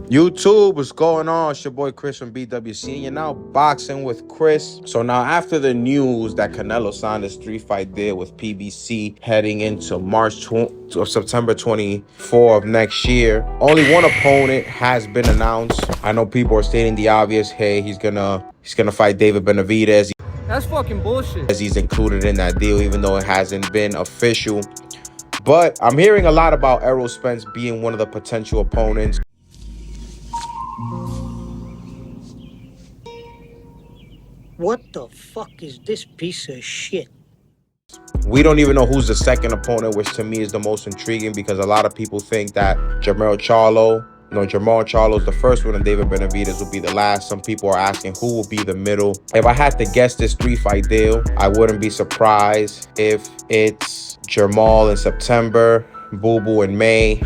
YouTube, what's going on? It's your boy Chris from BWC, and you're now boxing with Chris. So now, after the news that Canelo signed a 3-fight deal with PBC heading into September 24 of next year, only one opponent has been announced. I know people are stating the obvious. Hey, he's gonna fight David Benavidez. That's fucking bullshit. As he's included in that deal, even though it hasn't been official. But I'm hearing a lot about Errol Spence being one of the potential opponents. What the fuck is this piece of shit? We don't even know who's the second opponent, which to me is the most intriguing, because a lot of people think that Jermall Charlo is the first one and David Benavidez will be the last. Some people are asking who will be the middle. If I had to guess this 3-fight deal, I wouldn't be surprised if it's Jermall in September, Boo Boo in May,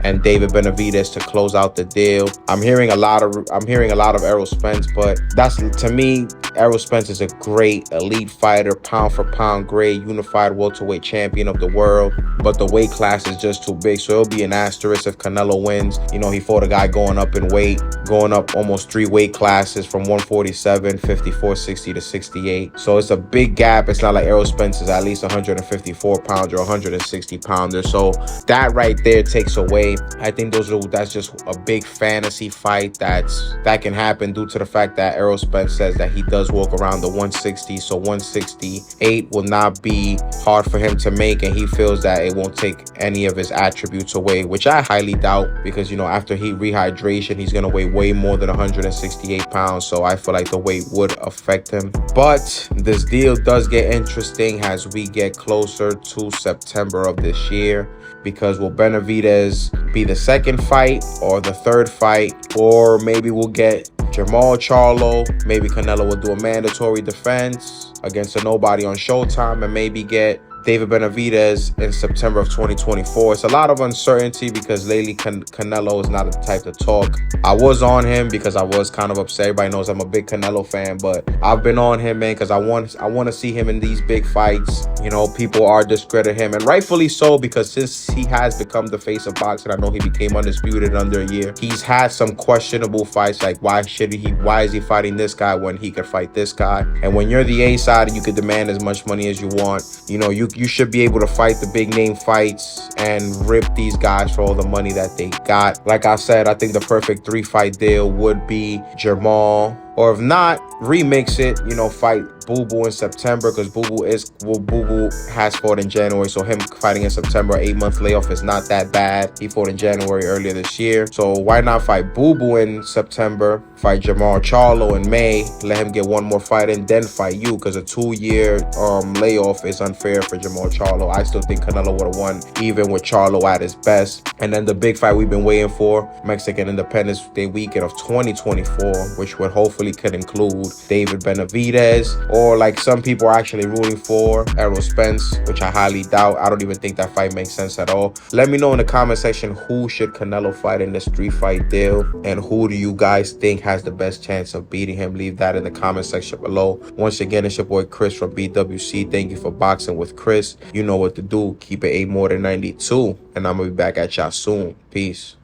and David Benavidez to close out the deal. I'm hearing a lot of Errol Spence, but that's, to me, Errol Spence is a great elite fighter, pound for pound, great unified welterweight champion of the world, but the weight class is just too big, so it'll be an asterisk if Canelo wins. You know, he fought a guy going up in weight, going up almost 3 weight classes from 147, 54, 60 to 68. So it's a big gap. It's not like Errol Spence is at least 154 pounds or 160 pounder. So that right there takes away. I think that's just a big fantasy fight that can happen due to the fact that Errol Spence says that he does walk around the 160, so 168 will not be hard for him to make, and he feels that it won't take any of his attributes away, which I highly doubt, because, you know, after rehydration, he's gonna weigh way more than 168 pounds, so I feel like the weight would affect him. But this deal does get interesting as we get closer to September of this year, because will Benavidez be the second fight or the third fight, or maybe we'll get Jermall Charlo, maybe Canelo will do a mandatory defense against a nobody on Showtime, and maybe get David Benavidez in September of 2024. It's a lot of uncertainty because lately Canelo is not the type to talk. I was on him because I was kind of upset. Everybody knows I'm a big Canelo fan, but I've been on him, man, because I want to see him in these big fights. You know, people are discrediting him, and rightfully so, because since he has become the face of boxing, I know he became Undisputed under a year. He's had some questionable fights, like why is he fighting this guy when he could fight this guy? And when you're the A side, you could demand as much money as you want. You know, you should be able to fight the big name fights and rip these guys for all the money that they got. Like I said, I think the perfect 3-fight deal would be Jermall, or if not, remix it, you know, fight Boo Boo in September, because Boo Boo has fought in January, so him fighting in September, 8-month layoff is not that bad. He fought in January earlier this year, so why not fight Boo Boo in September, fight Jermall Charlo in May, let him get one more fight and then fight you, because a 2-year layoff is unfair for Jermall Charlo. I still think Canelo would have won even with Charlo at his best. And then the big fight we've been waiting for, Mexican Independence Day weekend of 2024, which would hopefully could include David Benavidez, or like some people are actually rooting for, Errol Spence, which I highly doubt. I don't even think that fight makes sense at all. Let me know in the comment section who should Canelo fight in this 3-fight deal, and who do you guys think has the best chance of beating him? Leave that in the comment section below. Once again, it's your boy Chris from BWC. Thank you for boxing with Chris. You know what to do. Keep it 8 more than 92, and I'm gonna be back at y'all soon. Peace.